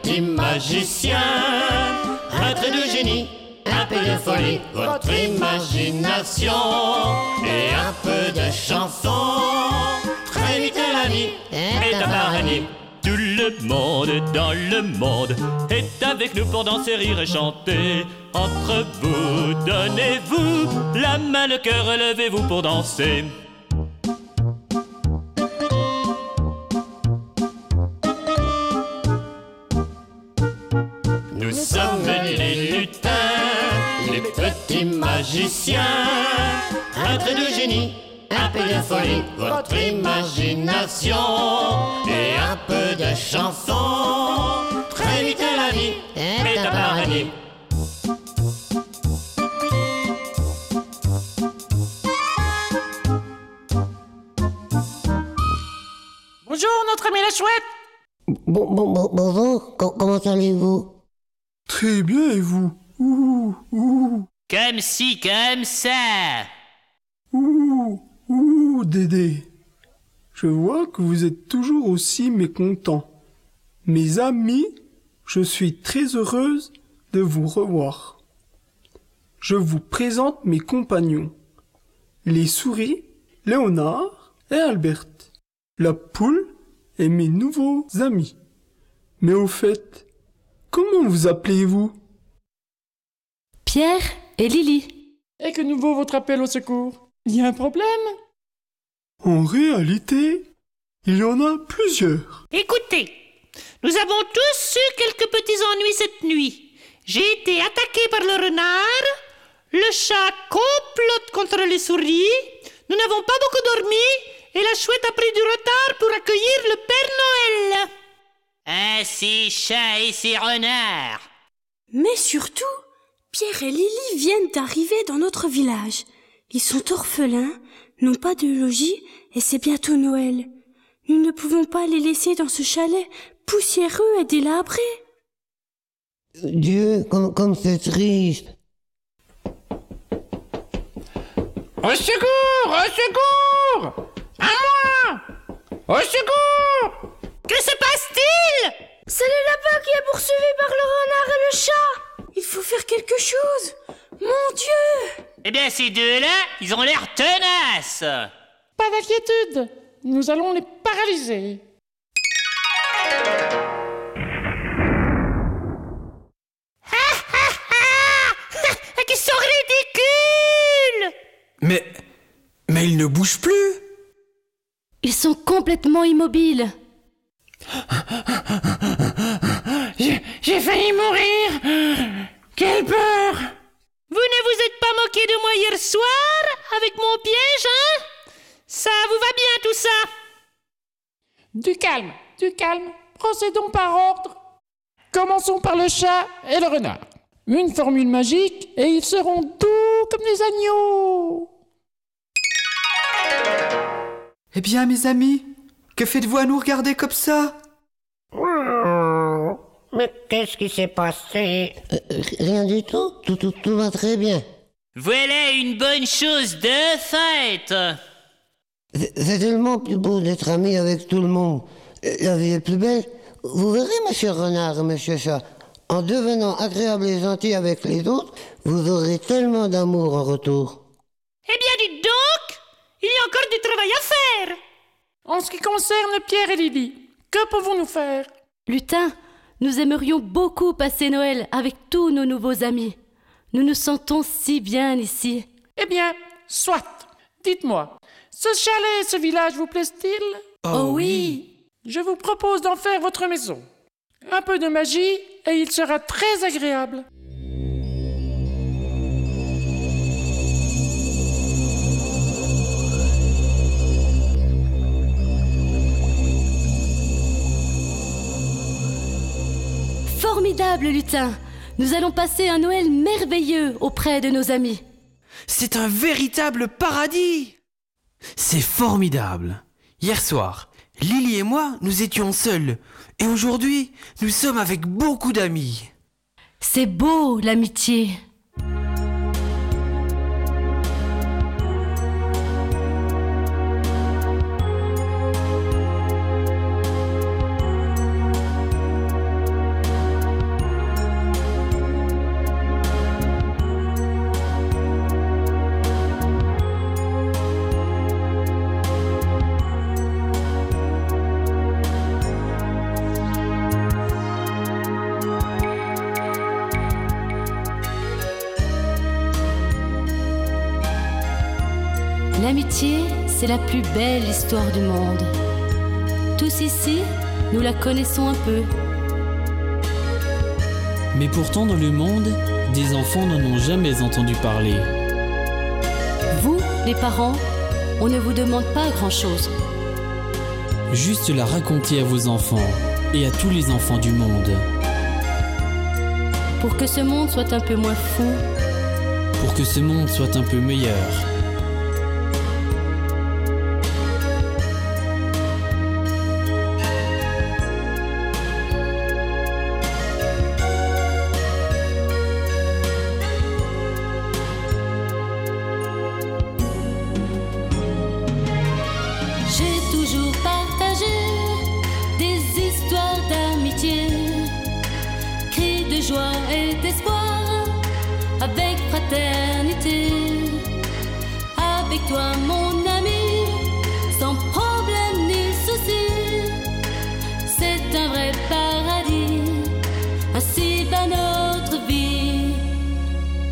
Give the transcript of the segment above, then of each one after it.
petit magicien, un trait de génie, un peu de folie, votre imagination et un peu de chanson. Très vite la vie est un paradis. Tout le monde dans le monde est avec nous pour danser, rire et chanter. Entre vous, donnez-vous la main, le cœur, relevez-vous pour danser. Nous sommes les lutins, les petits magiciens, un trait de génie, un peu de folie, votre imagination et un peu de chanson. Très vite la vie est un paradis. Bonjour, notre ami la chouette. Bonjour, comment allez-vous? Très bien, et vous? Comme ci, comme ça. Dédé. Je vois que vous êtes toujours aussi mécontent. Mes amis, je suis très heureuse de vous revoir. Je vous présente mes compagnons. Les souris, Léonard et Albert. La poule et mes nouveaux amis. Mais au fait, comment vous appelez-vous? Pierre et Lily. Et que nous vaut votre appel au secours? Il y a un problème? En réalité, il y en a plusieurs. Écoutez, nous avons tous eu quelques petits ennuis cette nuit. J'ai été attaqué par le renard, le chat complote contre les souris, nous n'avons pas beaucoup dormi et la chouette a pris du retard pour accueillir le Père Noël. Ainsi, chat et ses renards. Mais surtout, Pierre et Lily viennent d'arriver dans notre village. Ils sont orphelins, n'ont pas de logis et c'est bientôt Noël. Nous ne pouvons pas les laisser dans ce chalet poussiéreux et délabré. Dieu, comme c'est triste. Au secours! Au secours! À moi! Au secours! Que se passe-t-il? C'est le lapin qui est poursuivi par le renard et le chat. Il faut faire quelque chose. Mon Dieu! Eh bien, ces deux-là, ils ont l'air tenaces. Pas d'inquiétude, nous allons les paralyser. Qu'ils sont ridicules! Mais ils ne bougent plus. Ils sont complètement immobiles. J'ai failli mourir. Quelle peur! Vous ne vous êtes pas moqué de moi hier soir avec mon piège, hein? Ça vous va bien tout ça? Du calme, procédons par ordre. Commençons par le chat et le renard. Une formule magique et ils seront doux comme des agneaux. Eh bien, mes amis, que faites-vous à nous regarder comme ça? Mais qu'est-ce qui s'est passé? Rien du tout, tout va très bien. Voilà une bonne chose de faite. C'est tellement plus beau d'être ami avec tout le monde. La vie est plus belle. Vous verrez, monsieur Renard et monsieur Chat, en devenant agréable et gentil avec les autres, vous aurez tellement d'amour en retour. Eh bien, dites donc, il y a encore du travail à faire. En ce qui concerne Pierre et Lily, que pouvons-nous faire? Lutin, nous aimerions beaucoup passer Noël avec tous nos nouveaux amis. Nous nous sentons si bien ici. Eh bien, soit. Dites-moi, ce chalet et ce village vous plaisent-ils? Oh oui! Je vous propose d'en faire votre maison. Un peu de magie et il sera très agréable. Formidable, Lutin! Nous allons passer un Noël merveilleux auprès de nos amis. C'est un véritable paradis. C'est formidable. Hier soir, Lily et moi, nous étions seuls. Et aujourd'hui, nous sommes avec beaucoup d'amis. C'est beau, l'amitié. L'amitié, c'est la plus belle histoire du monde. Tous ici, nous la connaissons un peu. Mais pourtant, dans le monde, des enfants n'en ont jamais entendu parler. Vous, les parents, on ne vous demande pas grand-chose. Juste la raconter à vos enfants et à tous les enfants du monde. Pour que ce monde soit un peu moins fou. Pour que ce monde soit un peu meilleur. J'ai toujours partagé des histoires d'amitié, cris de joie et d'espoir, avec fraternité. Avec toi, mon ami, sans problème ni souci, c'est un vrai paradis, ainsi va notre vie.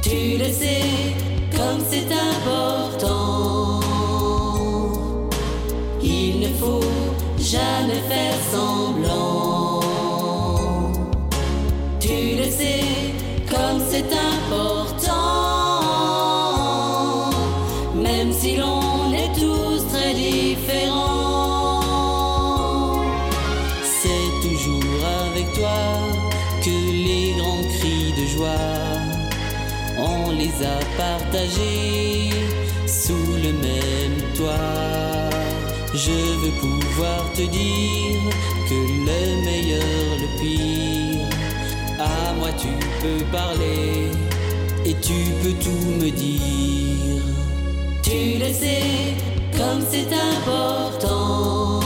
Tu le sais, comme c'est important. Il ne faut jamais faire semblant. Tu le sais, comme c'est important. Même si l'on est tous très différents. C'est toujours avec toi que les grands cris de joie, on les a partagés sous le même toit. Je veux pouvoir te dire que le meilleur, le pire, à moi tu peux parler et tu peux tout me dire. Tu le sais, comme c'est important.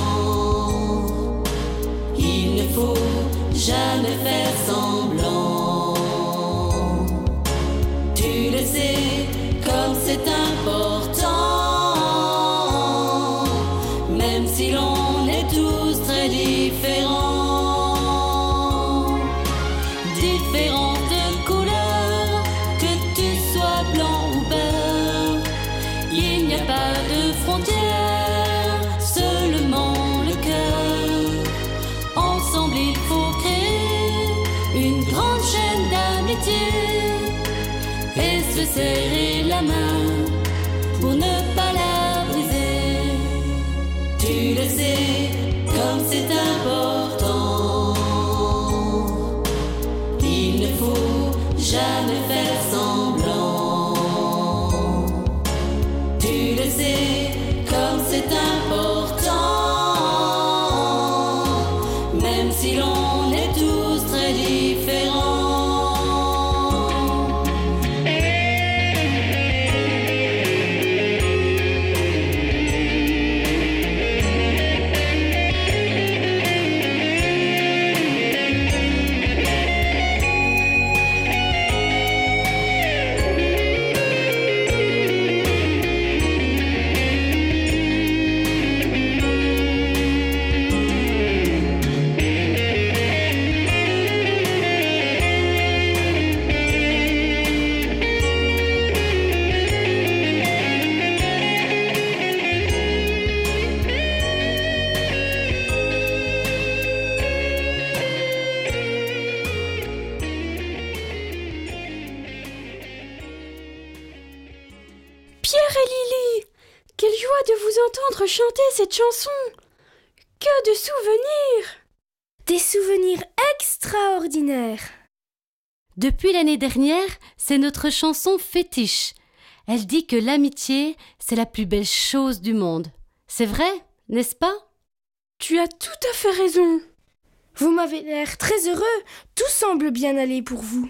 Il ne faut jamais faire semblant. Tu le sais, comme c'est important. Même si l'on est tous très différents. Différents de couleur, que tu sois blanc ou beurre. Il n'y a pas de frontières, seulement le cœur. Ensemble il faut créer une grande chaîne d'amitié et se serrer la main pour ne pas la briser. Tu le sais, comme c'est important. Il ne faut jamais faire semblant. Tu le sais, comme c'est important. Même si l'on est tous très différents. Quelle joie de vous entendre chanter cette chanson! Que de souvenirs! Des souvenirs extraordinaires! Depuis l'année dernière, c'est notre chanson fétiche. Elle dit que l'amitié, c'est la plus belle chose du monde. C'est vrai, n'est-ce pas? Tu as tout à fait raison. Vous m'avez l'air très heureux. Tout semble bien aller pour vous.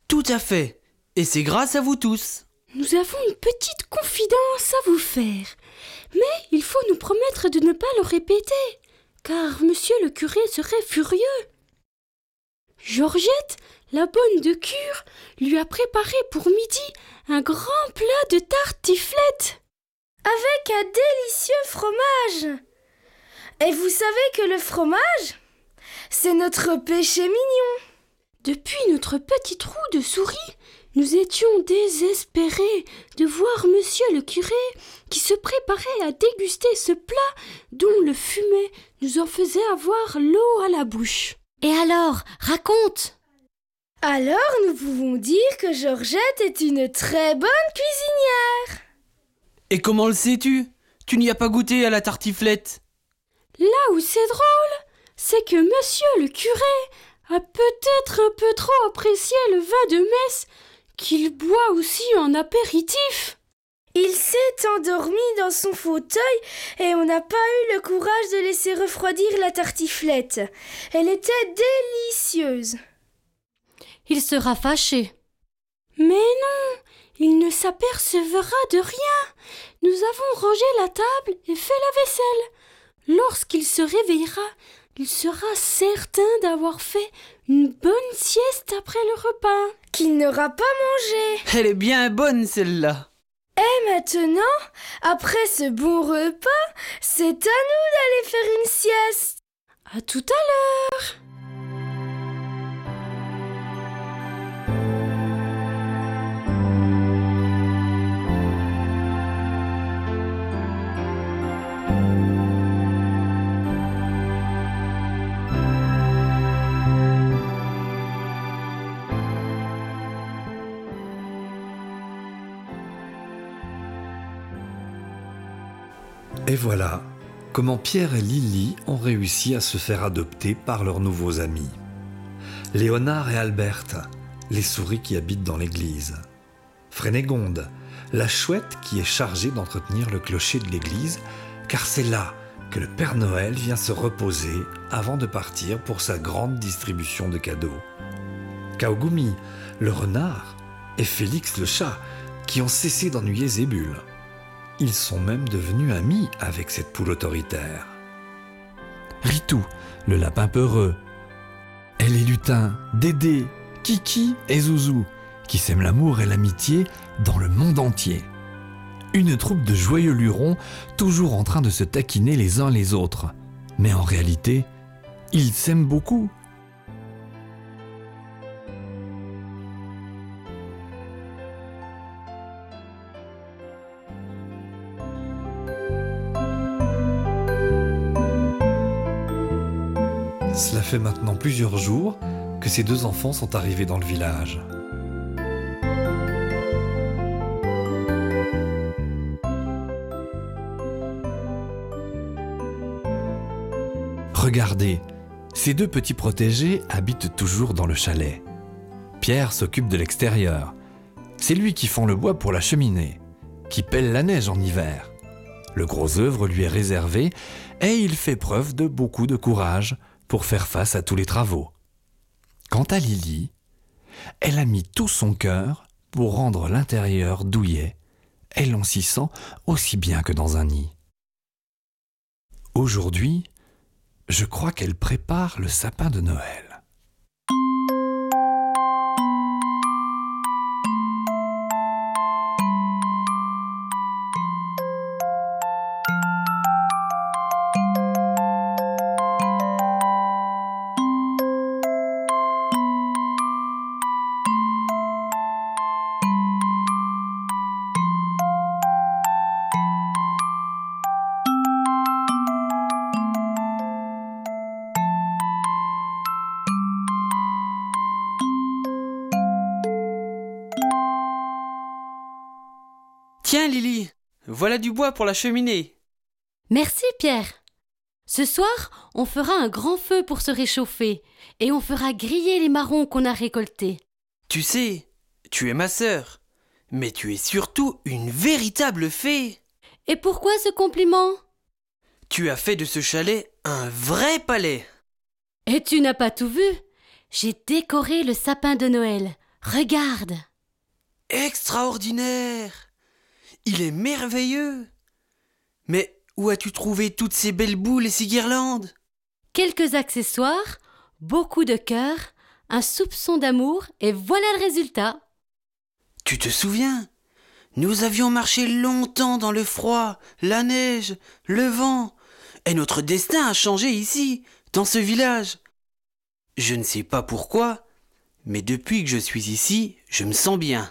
Tout à fait. Et c'est grâce à vous tous. Nous avons une petite confidence à vous faire. Mais il faut nous promettre de ne pas le répéter, car monsieur le curé serait furieux. Georgette, la bonne de cure, lui a préparé pour midi un grand plat de tartiflette. Avec un délicieux fromage. Et vous savez que le fromage, c'est notre péché mignon. Depuis notre petit trou de souris, nous étions désespérés de voir monsieur le curé qui se préparait à déguster ce plat dont le fumet nous en faisait avoir l'eau à la bouche. Et alors, raconte! Alors, nous pouvons dire que Georgette est une très bonne cuisinière. Et comment le sais-tu? Tu n'y as pas goûté à la tartiflette? Là où c'est drôle, c'est que monsieur le curé a peut-être un peu trop apprécié le vin de messe qu'il boit aussi en apéritif. Il s'est endormi dans son fauteuil et on n'a pas eu le courage de laisser refroidir la tartiflette. Elle était délicieuse. Il sera fâché. Mais non, il ne s'apercevra de rien. Nous avons rangé la table et fait la vaisselle. Lorsqu'il se réveillera, il sera certain d'avoir fait une bonne sieste après le repas. Qu'il n'aura pas mangé. Elle est bien bonne celle-là. Et maintenant, après ce bon repas, c'est à nous d'aller faire une sieste. À tout à l'heure. Et voilà comment Pierre et Lily ont réussi à se faire adopter par leurs nouveaux amis. Léonard et Alberte, les souris qui habitent dans l'église. Frénégonde, la chouette qui est chargée d'entretenir le clocher de l'église, car c'est là que le Père Noël vient se reposer avant de partir pour sa grande distribution de cadeaux. Kaogoumi, le renard, et Félix le chat, qui ont cessé d'ennuyer Zébule. Ils sont même devenus amis avec cette poule autoritaire. Ritou, le lapin peureux. Et les lutins, Dédé, Kiki et Zouzou, qui sèment l'amour et l'amitié dans le monde entier. Une troupe de joyeux lurons, toujours en train de se taquiner les uns les autres. Mais en réalité, ils s'aiment beaucoup. Cela fait maintenant plusieurs jours que ces deux enfants sont arrivés dans le village. Regardez, ces deux petits protégés habitent toujours dans le chalet. Pierre s'occupe de l'extérieur. C'est lui qui fend le bois pour la cheminée, qui pèle la neige en hiver. Le gros œuvre lui est réservé et il fait preuve de beaucoup de courage pour faire face à tous les travaux. Quant à Lily, elle a mis tout son cœur pour rendre l'intérieur douillet et l'on s'y sent aussi bien que dans un nid. Aujourd'hui, je crois qu'elle prépare le sapin de Noël. Tiens Lily, voilà du bois pour la cheminée. Merci Pierre. Ce soir, on fera un grand feu pour se réchauffer et on fera griller les marrons qu'on a récoltés. Tu sais, tu es ma sœur, mais tu es surtout une véritable fée. Et pourquoi ce compliment? Tu as fait de ce chalet un vrai palais. Et tu n'as pas tout vu? J'ai décoré le sapin de Noël. Regarde. Extraordinaire! Il est merveilleux. Mais où as-tu trouvé toutes ces belles boules et ces guirlandes? Quelques accessoires, beaucoup de cœurs, un soupçon d'amour et voilà le résultat. Tu te souviens? Nous avions marché longtemps dans le froid, la neige, le vent, et notre destin a changé ici, dans ce village. Je ne sais pas pourquoi, Mais depuis que je suis ici, je me sens bien.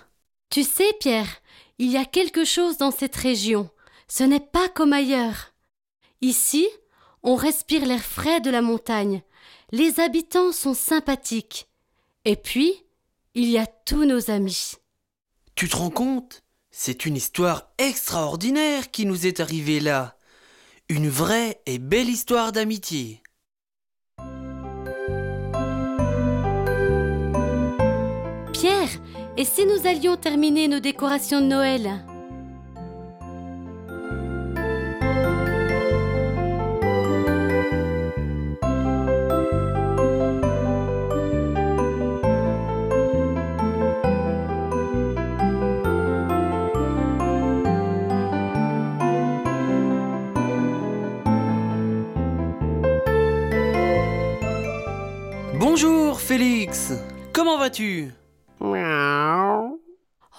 Tu sais, Pierre, il y a quelque chose dans cette région. Ce n'est pas comme ailleurs. Ici, on respire l'air frais de la montagne. Les habitants sont sympathiques. Et puis, il y a tous nos amis. Tu te rends compte ? C'est une histoire extraordinaire qui nous est arrivée là. Une vraie et belle histoire d'amitié. Pierre, et si nous allions terminer nos décorations de Noël ? Bonjour Félix, comment vas-tu ?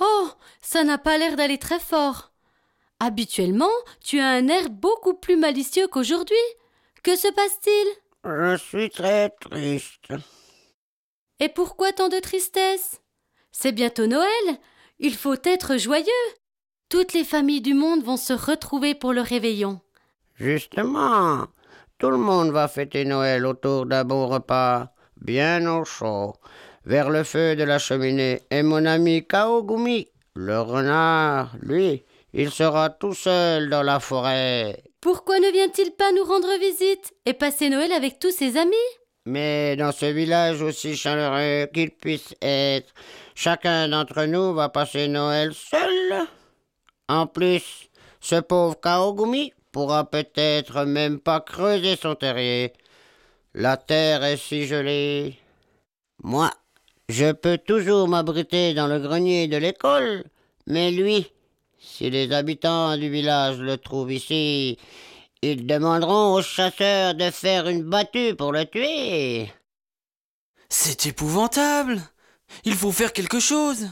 Oh, ça n'a pas l'air d'aller très fort. Habituellement, tu as un air beaucoup plus malicieux qu'aujourd'hui. Que se passe-t-il ? Je suis très triste. Et pourquoi tant de tristesse ? C'est bientôt Noël, il faut être joyeux. Toutes les familles du monde vont se retrouver pour le réveillon. Justement, tout le monde va fêter Noël autour d'un bon repas, bien au chaud, vers le feu de la cheminée. Et mon ami Kaogumi, le renard, lui, il sera tout seul dans la forêt. Pourquoi ne vient-il pas nous rendre visite et passer Noël avec tous ses amis ? Mais dans ce village aussi chaleureux qu'il puisse être, chacun d'entre nous va passer Noël seul. En plus, ce pauvre Kaogumi pourra peut-être même pas creuser son terrier. La terre est si gelée. Moi, je peux toujours m'abriter dans le grenier de l'école, mais lui, si les habitants du village le trouvent ici, ils demanderont aux chasseurs de faire une battue pour le tuer. C'est épouvantable. Il faut faire quelque chose.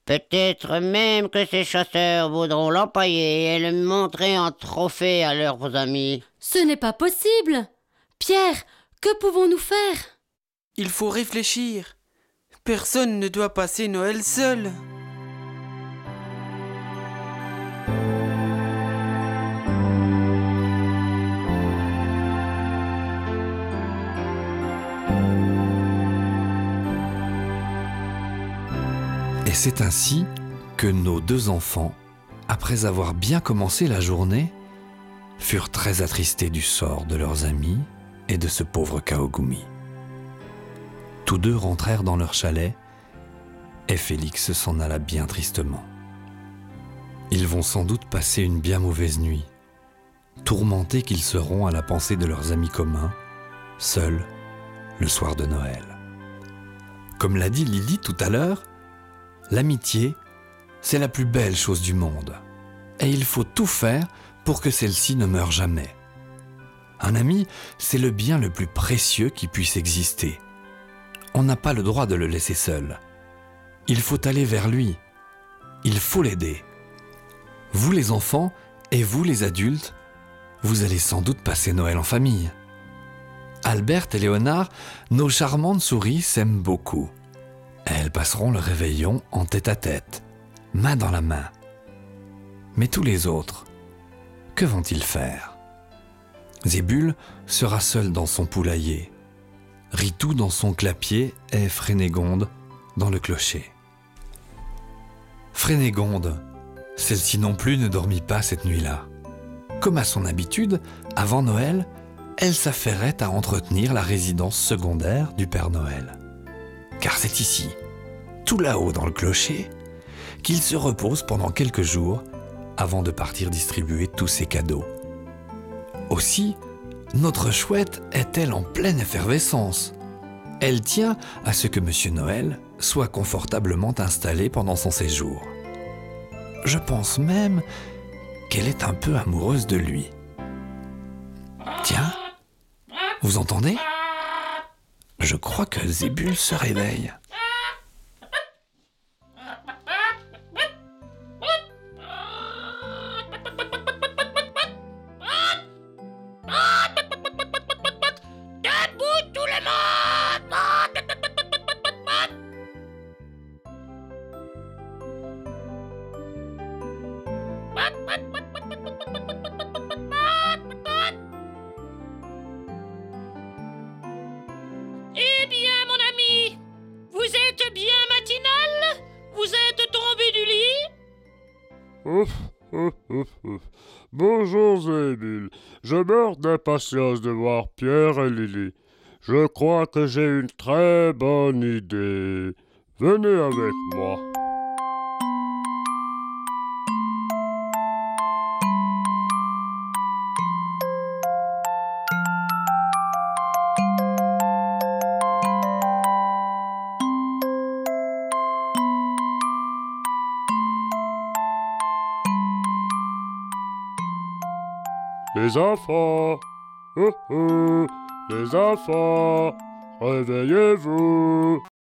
Peut-être même que ces chasseurs voudront l'empailler et le montrer en trophée à leurs amis. Ce n'est pas possible. Pierre, que pouvons-nous faire ? Il faut réfléchir. Personne ne doit passer Noël seul. Et c'est ainsi que nos deux enfants, après avoir bien commencé la journée, furent très attristés du sort de leurs amis et de ce pauvre Kaogumi. Tous deux rentrèrent dans leur chalet et Félix s'en alla bien tristement. Ils vont sans doute passer une bien mauvaise nuit, tourmentés qu'ils seront à la pensée de leurs amis communs, seuls, le soir de Noël. Comme l'a dit Lily tout à l'heure, l'amitié, c'est la plus belle chose du monde, et il faut tout faire pour que celle-ci ne meure jamais. Un ami, c'est le bien le plus précieux qui puisse exister. On n'a pas le droit de le laisser seul. Il faut aller vers lui. Il faut l'aider. Vous les enfants et vous les adultes, vous allez sans doute passer Noël en famille. Albert et Léonard, nos charmantes souris, s'aiment beaucoup. Elles passeront le réveillon en tête-à-tête, main dans la main. Mais tous les autres, que vont-ils faire ? Zébul sera seul dans son poulailler, Ritou dans son clapier et Frénégonde dans le clocher. Frénégonde, celle-ci non plus ne dormit pas cette nuit-là. Comme à son habitude, avant Noël, elle s'affairait à entretenir la résidence secondaire du Père Noël. Car c'est ici, tout là-haut dans le clocher, qu'il se repose pendant quelques jours avant de partir distribuer tous ses cadeaux. Aussi, notre chouette est-elle en pleine effervescence. Elle tient à ce que Monsieur Noël soit confortablement installé pendant son séjour. Je pense même qu'elle est un peu amoureuse de lui. Tiens, vous entendez ? Je crois que Zébul se réveille. Debout tout le monde! Bonjour Zébule, je meurs d'impatience de voir Pierre et Lily. Je crois que j'ai une très bonne idée. Venez avec moi. Les enfants, les enfants, réveillez-vous.